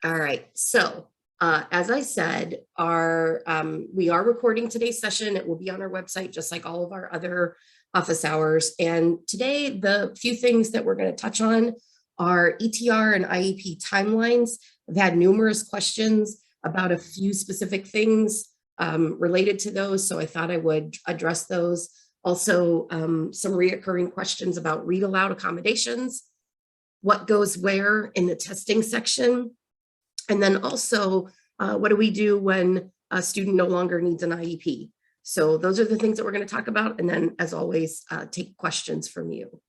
All right, so as I said, we are recording today's session. It will be on our website, just like all of our other office hours. And today, the few things that we're going to touch on are ETR and IEP timelines. I've had numerous questions about a few specific things related to those, so I thought I would address those. Also, some reoccurring questions about read aloud accommodations, what goes where in the testing section, and then also, what do we do when a student no longer needs an IEP? So those are the things that we're going to talk about. And then, as always, take questions from you.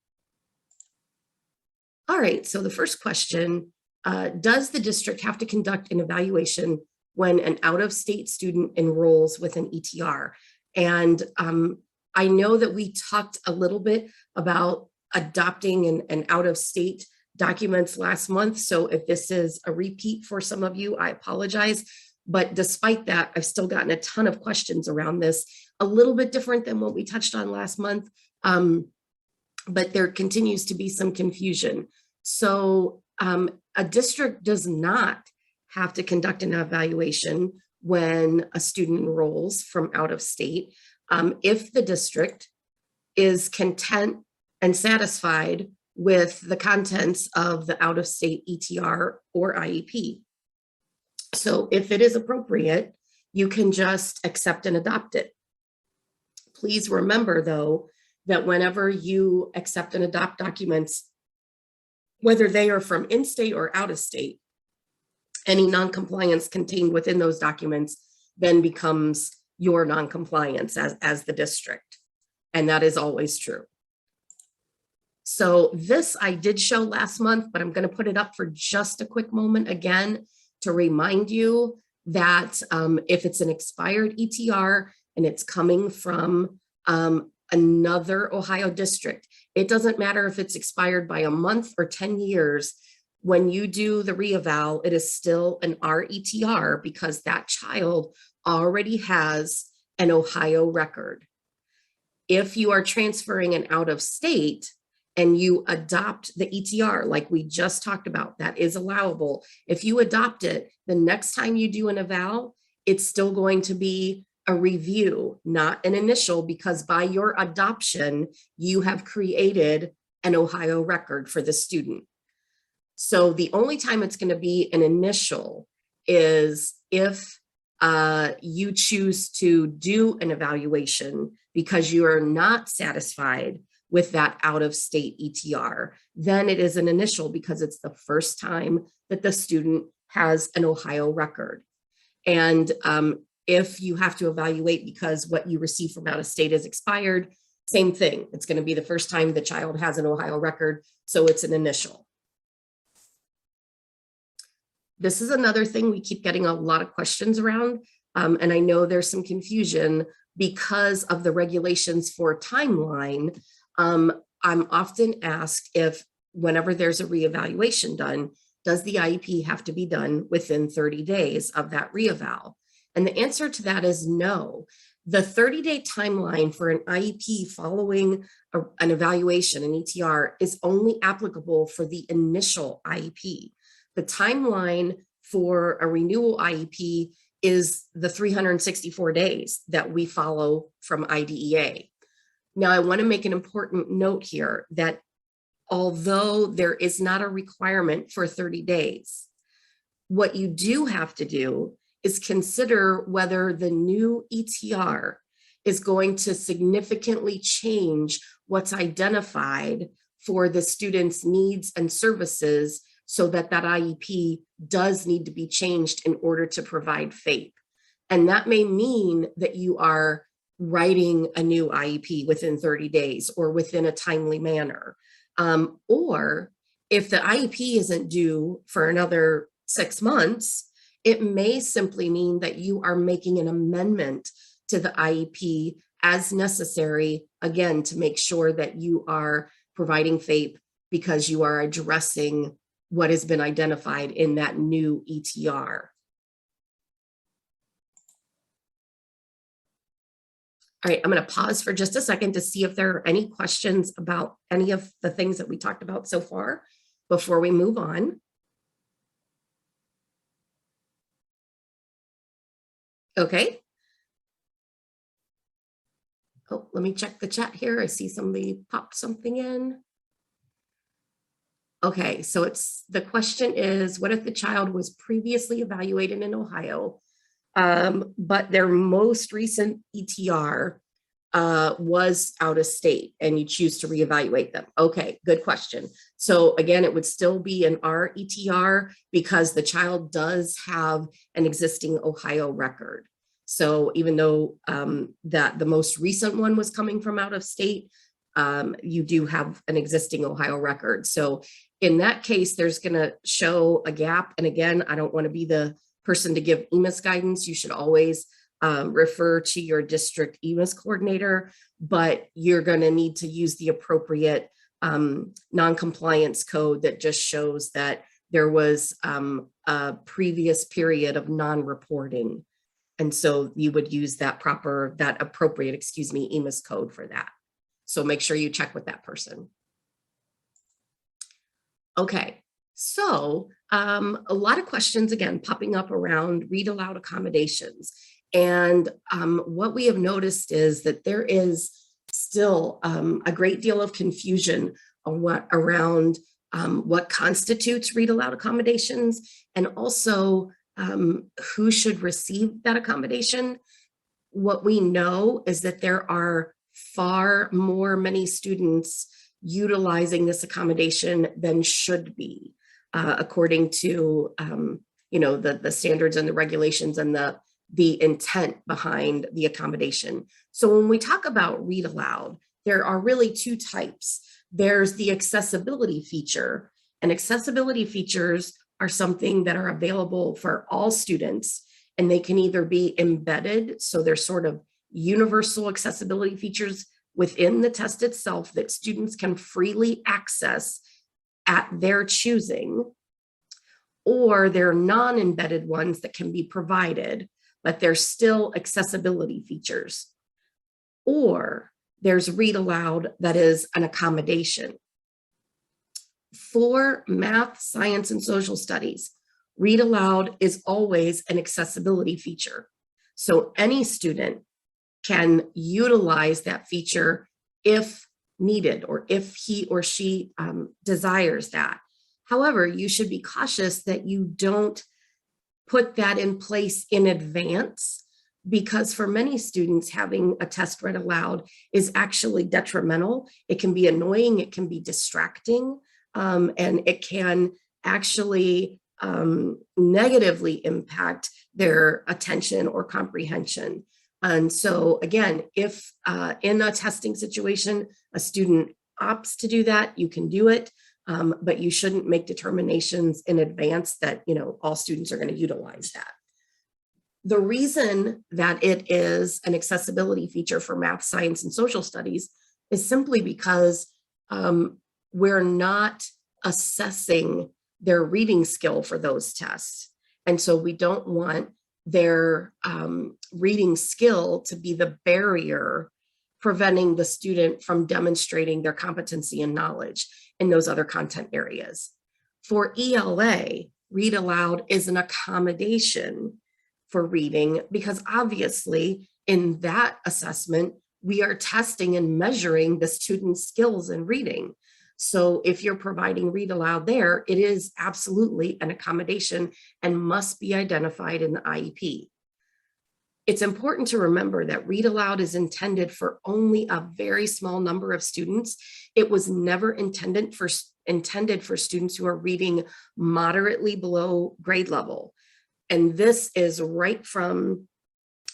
All right, so the first question, does the district have to conduct an evaluation when an out-of-state student enrolls with an ETR? And I know that we talked a little bit about adopting an out-of-state documents last month. So if this is a repeat for some of you, I apologize. But despite that, I've still gotten a ton of questions around this, a little bit different than what we touched on last month. But there continues to be some confusion. So a district does not have to conduct an evaluation when a student enrolls from out of state if the district is content and satisfied with the contents of the out-of-state ETR or IEP. So if it is appropriate, you can just accept and adopt it. Please remember, though, that whenever you accept and adopt documents, whether they are from in-state or out-of-state, any non-compliance contained within those documents then becomes your non-compliance as the district. And that is always true. So this I did show last month, but I'm going to put it up for just a quick moment again to remind you that if it's an expired ETR and it's coming from another Ohio district, it doesn't matter if it's expired by a month or 10 years. When you do the reeval, it is still an RETR because that child already has an Ohio record. If you are transferring an out of state, and you adopt the ETR like we just talked about, that is allowable. If you adopt it, the next time you do an eval, it's still going to be a review, not an initial, because by your adoption, you have created an Ohio record for the student. So the only time it's going to be an initial is if you choose to do an evaluation because you are not satisfied with that out-of-state ETR, then it is an initial because it's the first time that the student has an Ohio record. And if you have to evaluate because what you receive from out-of-state is expired, same thing. It's going to be the first time the child has an Ohio record, so it's an initial. This is another thing we keep getting a lot of questions around, and I know there's some confusion because of the regulations for timeline. I'm often asked if whenever there's a reevaluation done, does the IEP have to be done within 30 days of that reeval? And the answer to that is no. The 30-day timeline for an IEP following an evaluation, an ETR, is only applicable for the initial IEP. The timeline for a renewal IEP is the 364 days that we follow from IDEA. Now, I want to make an important note here that although there is not a requirement for 30 days, what you do have to do is consider whether the new ETR is going to significantly change what's identified for the student's needs and services so that that IEP does need to be changed in order to provide FAPE. And that may mean that you are writing a new IEP within 30 days or within a timely manner. Or if the IEP isn't due for another 6 months, it may simply mean that you are making an amendment to the IEP as necessary, again, to make sure that you are providing FAPE because you are addressing what has been identified in that new ETR. All right, I'm going to pause for just a second to see if there are any questions about any of the things that we talked about so far before we move on. Okay. Oh, let me check the chat here. I see somebody popped something in. Okay, so the question is, what if the child was previously evaluated in Ohio, but their most recent ETR was out of state and you choose to reevaluate them? Okay, good question. So again, it would still be an RETR because the child does have an existing Ohio record. So even though that the most recent one was coming from out of state, you do have an existing Ohio record. So in that case, there's going to show a gap. And again, I don't want to be the person to give EMIS guidance. You should always refer to your district EMIS coordinator, but you're going to need to use the appropriate non-compliance code that just shows that there was a previous period of non-reporting. And so you would use that appropriate, EMIS code for that. So make sure you check with that person. Okay, so a lot of questions, again, popping up around read aloud accommodations. And what we have noticed is that there is still a great deal of confusion around what constitutes read aloud accommodations, and also who should receive that accommodation. What we know is that there are many students utilizing this accommodation than should be, according to the standards and the regulations and the intent behind the accommodation. So when we talk about read aloud, there are really two types. There's the accessibility feature, and accessibility features are something that are available for all students, and they can either be embedded, so they're sort of universal accessibility features within the test itself that students can freely access at their choosing, or they're non-embedded ones that can be provided, but they're still accessibility features. Or there's read aloud that is an accommodation. For math, science, and social studies, read aloud is always an accessibility feature. So any student can utilize that feature if needed, or if he or she desires that. However, you should be cautious that you don't put that in place in advance, because for many students, having a test read aloud is actually detrimental. It can be annoying, it can be distracting, and it can actually negatively impact their attention or comprehension. And so again, if in a testing situation, a student opts to do that, you can do it, but you shouldn't make determinations in advance that all students are going to utilize that. The reason that it is an accessibility feature for math, science, and social studies is simply because we're not assessing their reading skill for those tests. And so we don't want their reading skill to be the barrier preventing the student from demonstrating their competency and knowledge in those other content areas. For ELA, read aloud is an accommodation for reading, because obviously in that assessment, we are testing and measuring the student's skills in reading. So if you're providing read aloud there, it is absolutely an accommodation and must be identified in the IEP. It's important to remember that read aloud is intended for only a very small number of students. It was never intended for students who are reading moderately below grade level. And this is right from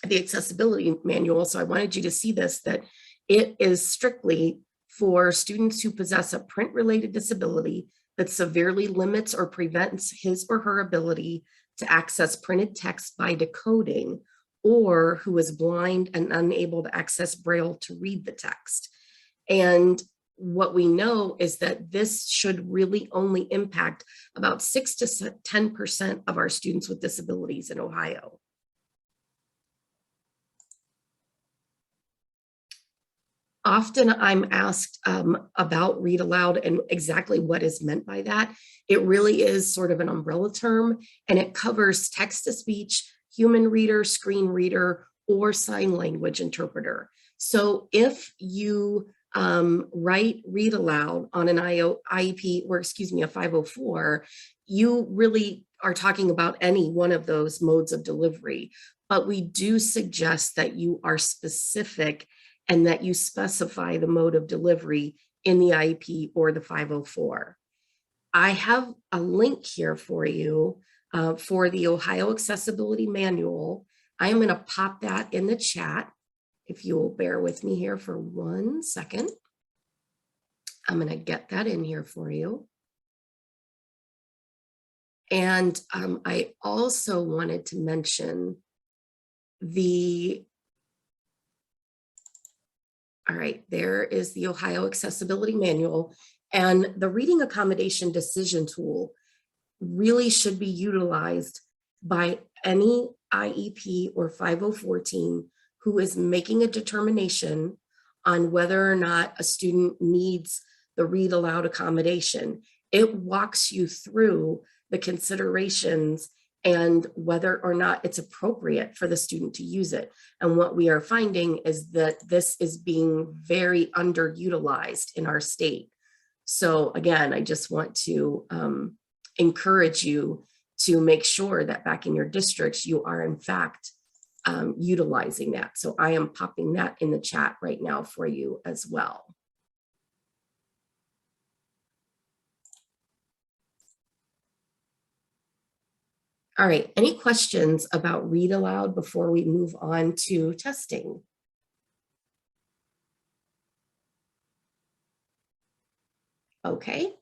the accessibility manual. So I wanted you to see this, that it is strictly for students who possess a print-related disability that severely limits or prevents his or her ability to access printed text by decoding, or who is blind and unable to access Braille to read the text. And what we know is that this should really only impact about 6 to 10% of our students with disabilities in Ohio. Often I'm asked about read aloud and exactly what is meant by that. It really is sort of an umbrella term, and it covers text-to-speech, human reader, screen reader, or sign language interpreter. So if you read aloud on an IEP, or excuse me, a 504, you really are talking about any one of those modes of delivery. But we do suggest that you are specific and that you specify the mode of delivery in the IEP or the 504. I have a link here for you for the Ohio Accessibility Manual. I am going to pop that in the chat. If you will bear with me here for 1 second. I'm going to get that in here for you. And I also wanted to mention all right, there is the Ohio Accessibility Manual, and the Reading Accommodation Decision Tool really should be utilized by any IEP or 504 team who is making a determination on whether or not a student needs the read aloud accommodation. It walks you through the considerations and whether or not it's appropriate for the student to use it. And what we are finding is that this is being very underutilized in our state. So again, I just want to encourage you to make sure that back in your districts, you are in fact utilizing that. So I am popping that in the chat right now for you as well. All right, any questions about read aloud before we move on to testing? Okay,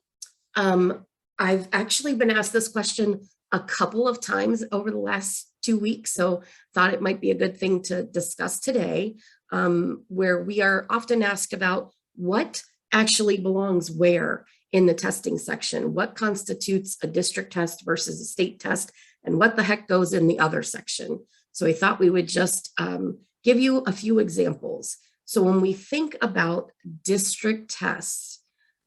I've actually been asked this question a couple of times over the last 2 weeks, so thought it might be a good thing to discuss today, where we are often asked about what actually belongs where in the testing section, what constitutes a district test versus a state test, and what the heck goes in the other section. So I thought we would just give you a few examples. So when we think about district tests,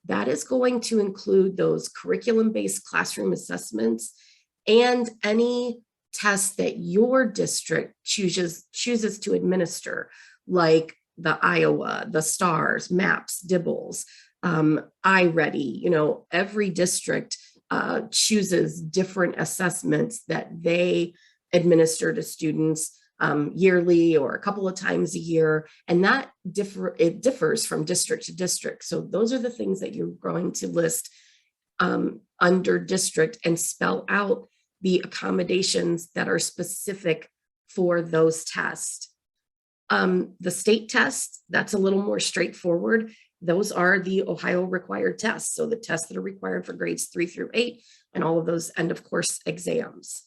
that is going to include those curriculum-based classroom assessments and any tests that your district chooses to administer, like the Iowa, the STARS, MAPS, DIBELS, iReady. You know, every district chooses different assessments that they administer to students yearly or a couple of times a year, and that it differs from district to district. So those are the things that you're going to list under district and spell out the accommodations that are specific for those tests. The state tests, that's a little more straightforward. Those are the Ohio required tests. So the tests that are required for grades 3 through 8 and all of those end of course exams.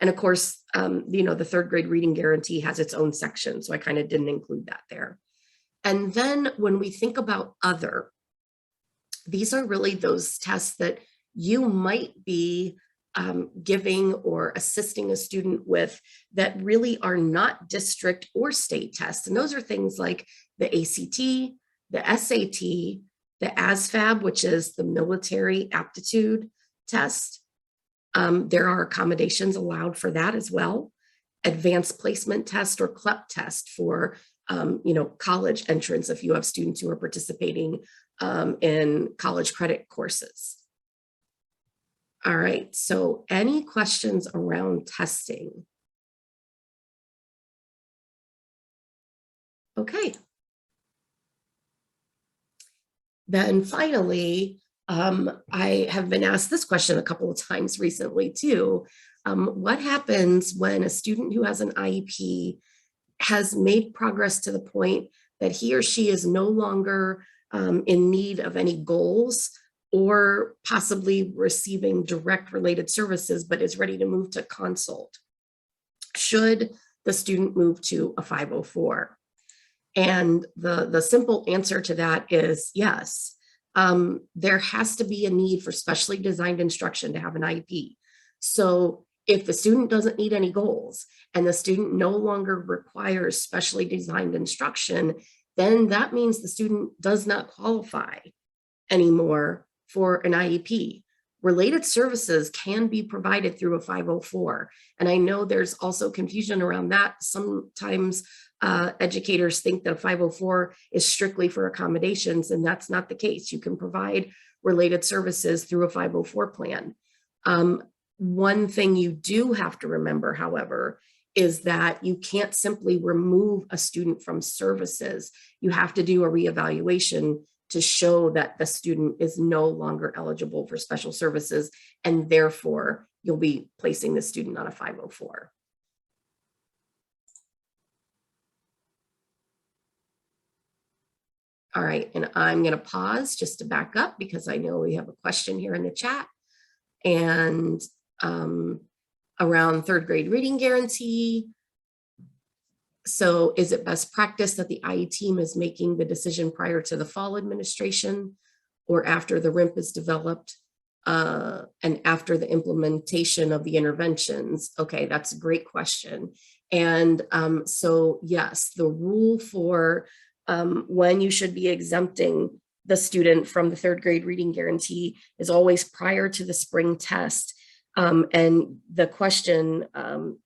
And of course, you know, the 3rd grade reading guarantee has its own section. So I kind of didn't include that there. And then when we think about other, these are really those tests that you might be giving or assisting a student with that really are not district or state tests. And those are things like the ACT, the SAT, the ASVAB, which is the military aptitude test. There are accommodations allowed for that as well. Advanced placement test or CLEP test for you know, college entrance if you have students who are participating in college credit courses. All right, so any questions around testing? Okay. Then finally, I have been asked this question a couple of times recently too. What happens when a student who has an IEP has made progress to the point that he or she is no longer in need of any goals or possibly receiving direct related services, but is ready to move to consult? Should the student move to a 504? And the simple answer to that is yes. There has to be a need for specially designed instruction to have an IEP. So if the student doesn't need any goals and the student no longer requires specially designed instruction, then that means the student does not qualify anymore for an IEP. related services can be provided through a 504. And I know there's also confusion around that. Sometimes educators think that a 504 is strictly for accommodations, and that's not the case. You can provide related services through a 504 plan. One thing you do have to remember, however, is that you can't simply remove a student from services. You have to do a reevaluation to show that the student is no longer eligible for special services, and therefore you'll be placing the student on a 504. All right, and I'm going to pause just to back up because I know we have a question here in the chat. And around third grade reading guarantee. So is it best practice that the IE team is making the decision prior to the fall administration or after the RIMP is developed and after the implementation of the interventions? Okay, that's a great question. And so yes, the rule for when you should be exempting the student from the third grade reading guarantee is always prior to the spring test. And the question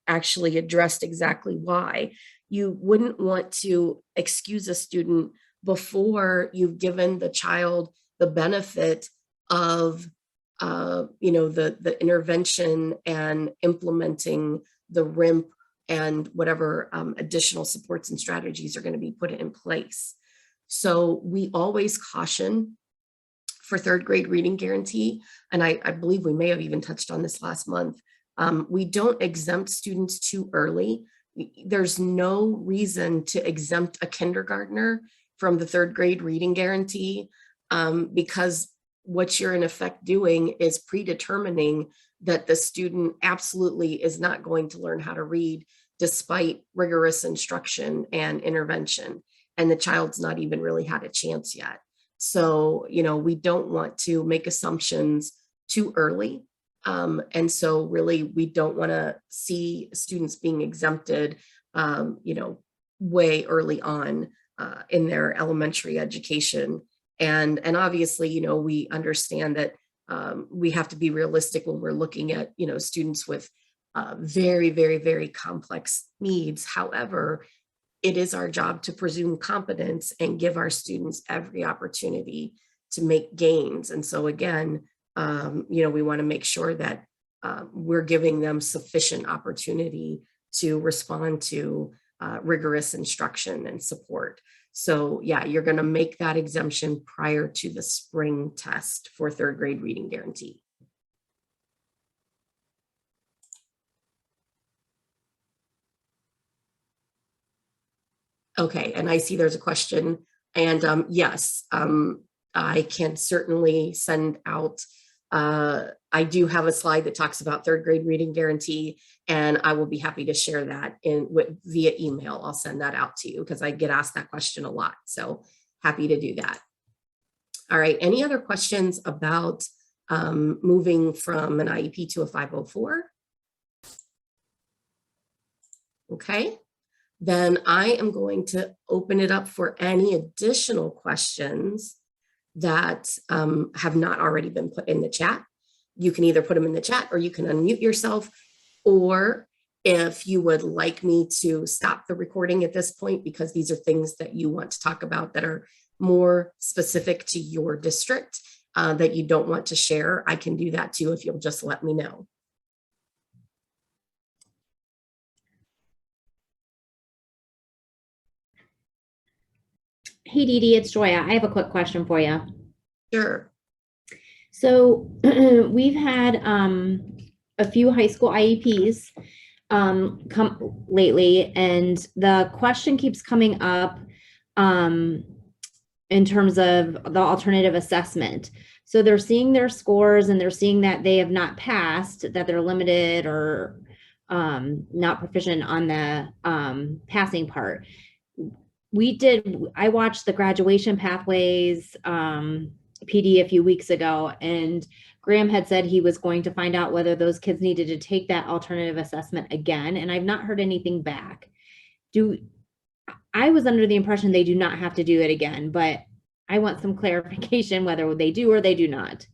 actually addressed exactly why. You wouldn't want to excuse a student before you've given the child the benefit of the intervention and implementing the RIMP and whatever additional supports and strategies are going to be put in place. So we always caution for third grade reading guarantee, and I believe we may have even touched on this last month, we don't exempt students too early. There's no reason to exempt a kindergartner from the third grade reading guarantee because what you're in effect doing is predetermining that the student absolutely is not going to learn how to read despite rigorous instruction and intervention, and the child's not even really had a chance yet. So, we don't want to make assumptions too early. And so really, we don't want to see students being exempted, way early on in their elementary education. And obviously, we understand that we have to be realistic when we're looking at, students with very, very, very complex needs. However, it is our job to presume competence and give our students every opportunity to make gains. And so again, we want to make sure that we're giving them sufficient opportunity to respond to rigorous instruction and support. So yeah, you're going to make that exemption prior to the spring test for third grade reading guarantee. Okay, and I see there's a question, and yes, I can certainly send out, I do have a slide that talks about third grade reading guarantee, and I will be happy to share that via email. I'll send that out to you because I get asked that question a lot, so happy to do that. All right, any other questions about moving from an IEP to a 504? Okay. Then I am going to open it up for any additional questions that have not already been put in the chat. You can either put them in the chat or you can unmute yourself, or if you would like me to stop the recording at this point because these are things that you want to talk about that are more specific to your district that you don't want to share, I can do that too if you'll just let me know. Hey, Dee Dee, it's Joya. I have a quick question for you. Sure. So we've had a few high school IEPs come lately, and the question keeps coming up in terms of the alternative assessment. So they're seeing their scores and they're seeing that they have not passed, that they're limited or not proficient on the passing part. I watched the graduation pathways PD a few weeks ago, and Graham had said he was going to find out whether those kids needed to take that alternative assessment again, and I've not heard anything back. I was under the impression they do not have to do it again, but I want some clarification whether they do or they do not.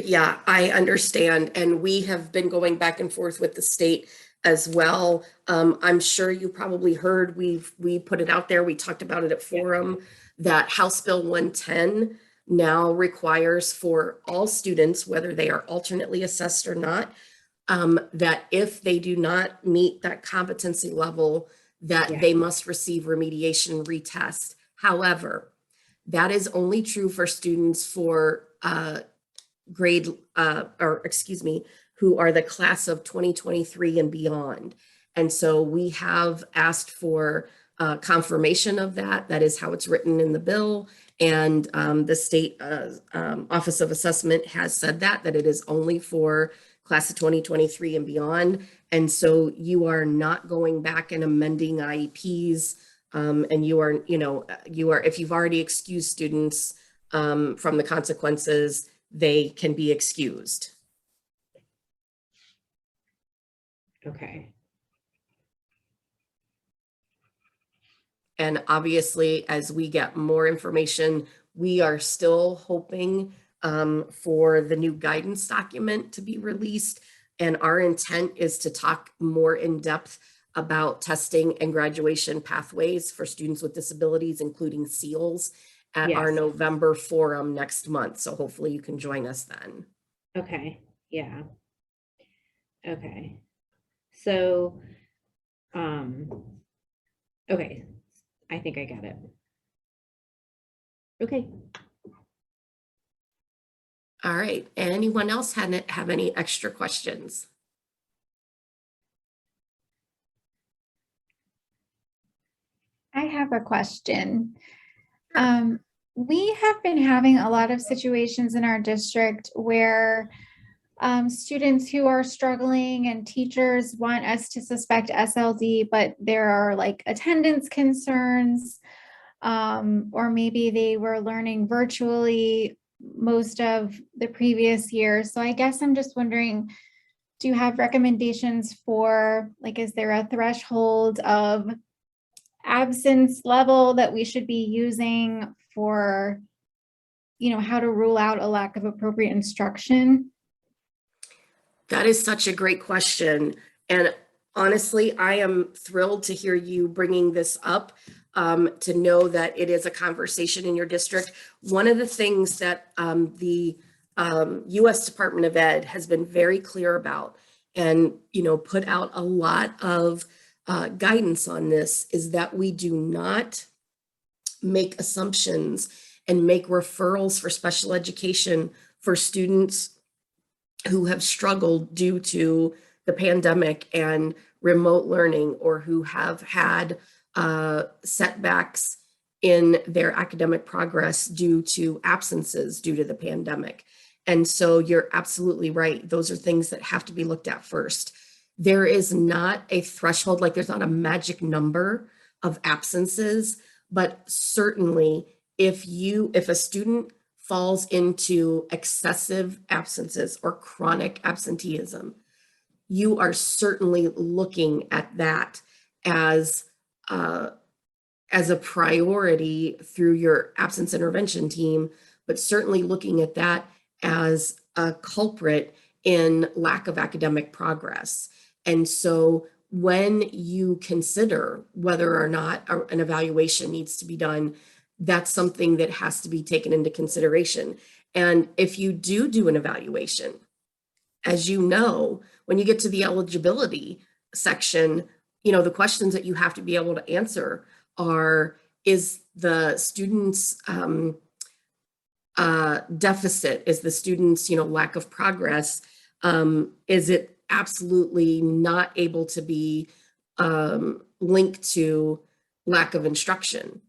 Yeah, I understand. And we have been going back and forth with the state as well. I'm sure you probably heard, we put it out there, we talked about it at forum, that House Bill 110 now requires for all students, whether they are alternately assessed or not, that if they do not meet that competency level, that they must receive remediation retest. However, that is only true for students for grade, or excuse me, who are the class of 2023 and beyond. And so we have asked for confirmation of that. That is how it's written in the bill. And the state Office of Assessment has said that it is only for class of 2023 and beyond. And so you are not going back and amending IEPs. And you are, if you've already excused students from the consequences, they can be excused. Okay. And obviously, as we get more information, we are still hoping for the new guidance document to be released. And our intent is to talk more in depth about testing and graduation pathways for students with disabilities, including SEALs, at our November forum next month. So hopefully you can join us then. Okay, yeah. Okay. So, okay, I think I got it. Okay. All right. Anyone else have any extra questions? I have a question. We have been having a lot of situations in our district where students who are struggling and teachers want us to suspect SLD, but there are like attendance concerns, or maybe they were learning virtually most of the previous year. So I guess I'm just wondering, do you have recommendations for, like, is there a threshold of absence level that we should be using for, how to rule out a lack of appropriate instruction? That is such a great question. And honestly, I am thrilled to hear you bringing this up, to know that it is a conversation in your district. One of the things that the U.S. Department of Ed has been very clear about and, put out a lot of guidance on this is that we do not make assumptions and make referrals for special education for students who have struggled due to the pandemic and remote learning, or who have had setbacks in their academic progress due to absences due to the pandemic. And so you're absolutely right. Those are things that have to be looked at first. There is not a threshold, like there's not a magic number of absences, but certainly if a student falls into excessive absences or chronic absenteeism, you are certainly looking at that as a priority through your absence intervention team, but certainly looking at that as a culprit in lack of academic progress. And so when you consider whether or not an evaluation needs to be done, that's something that has to be taken into consideration. And if you do an evaluation, as you know, when you get to the eligibility section, the questions that you have to be able to answer are, is the student's deficit, is the student's, lack of progress, is it absolutely not able to be linked to lack of instruction?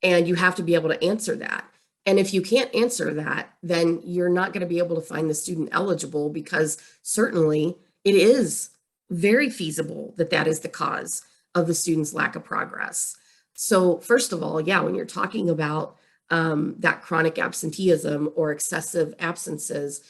And you have to be able to answer that. And if you can't answer that, then you're not going to be able to find the student eligible, because certainly it is very feasible that that is the cause of the student's lack of progress. So first of all, yeah, when you're talking about that chronic absenteeism or excessive absences,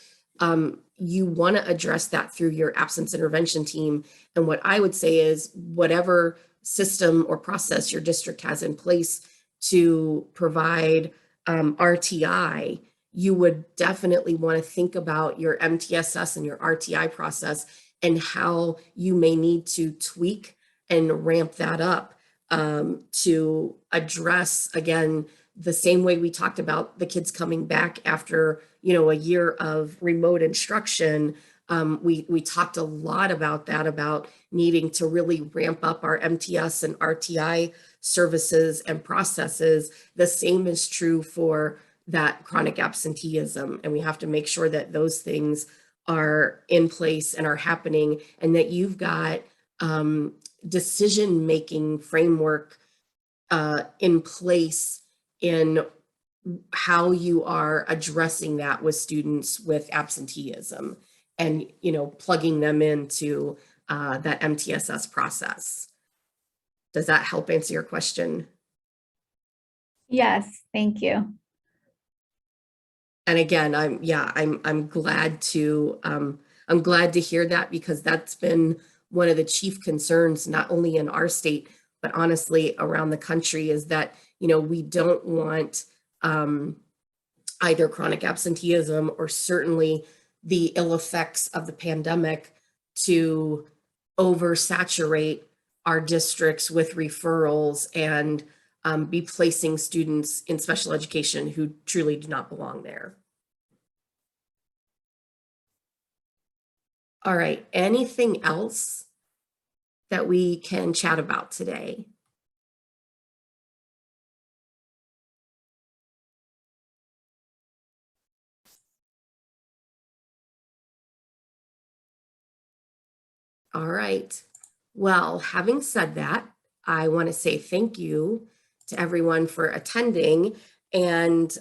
you want to address that through your absence intervention team. And what I would say is, whatever system or process your district has in place to provide RTI, you would definitely want to think about your MTSS and your RTI process and how you may need to tweak and ramp that up to address, again, the same way we talked about the kids coming back after, a year of remote instruction. We talked a lot about that, about needing to really ramp up our MTS and RTI services and processes. The same is true for that chronic absenteeism. And we have to make sure that those things are in place and are happening, and that you've got decision-making framework in place in how you are addressing that with students with absenteeism, and plugging them into that MTSS process. Does that help answer your question? Yes, thank you. And again, I'm glad to hear that, because that's been one of the chief concerns, not only in our state, but honestly around the country, is that we don't want either chronic absenteeism or certainly the ill effects of the pandemic to oversaturate our districts with referrals and be placing students in special education who truly do not belong there. All right, anything else that we can chat about today? All right, well, having said that, I want to say thank you to everyone for attending, and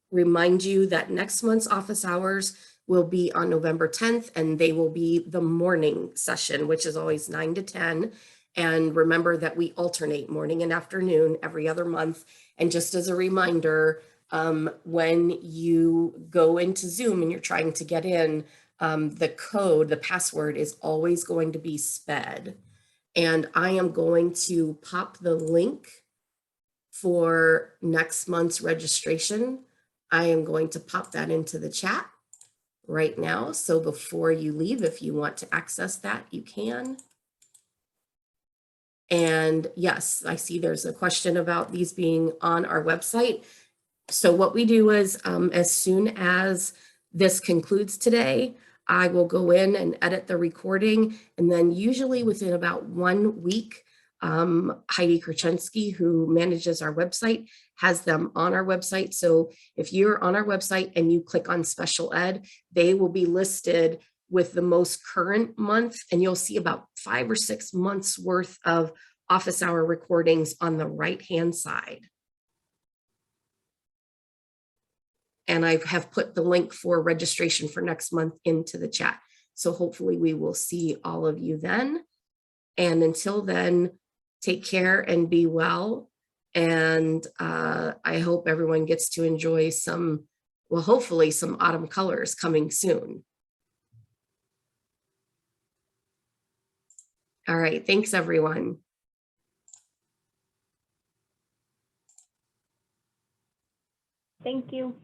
remind you that next month's office hours will be on November 10th, and they will be the morning session, which is always 9 to 10. And remember that we alternate morning and afternoon every other month. And just as a reminder, when you go into Zoom and you're trying to get in, the password is always going to be SPED. And I am going to pop the link for next month's registration. I am going to pop that into the chat right now. So before you leave, if you want to access that, you can. And yes, I see there's a question about these being on our website. So what we do is, as soon as this concludes today, I will go in and edit the recording, and then usually within about 1 week, Heidi Kraczynski, who manages our website, has them on our website. So if you're on our website and you click on special ed, they will be listed with the most current month, and you'll see about 5 or 6 months worth of office hour recordings on the right-hand side. And I have put the link for registration for next month into the chat. So hopefully we will see all of you then. And until then, take care and be well. And I hope everyone gets to enjoy hopefully some autumn colors coming soon. All right, thanks everyone. Thank you.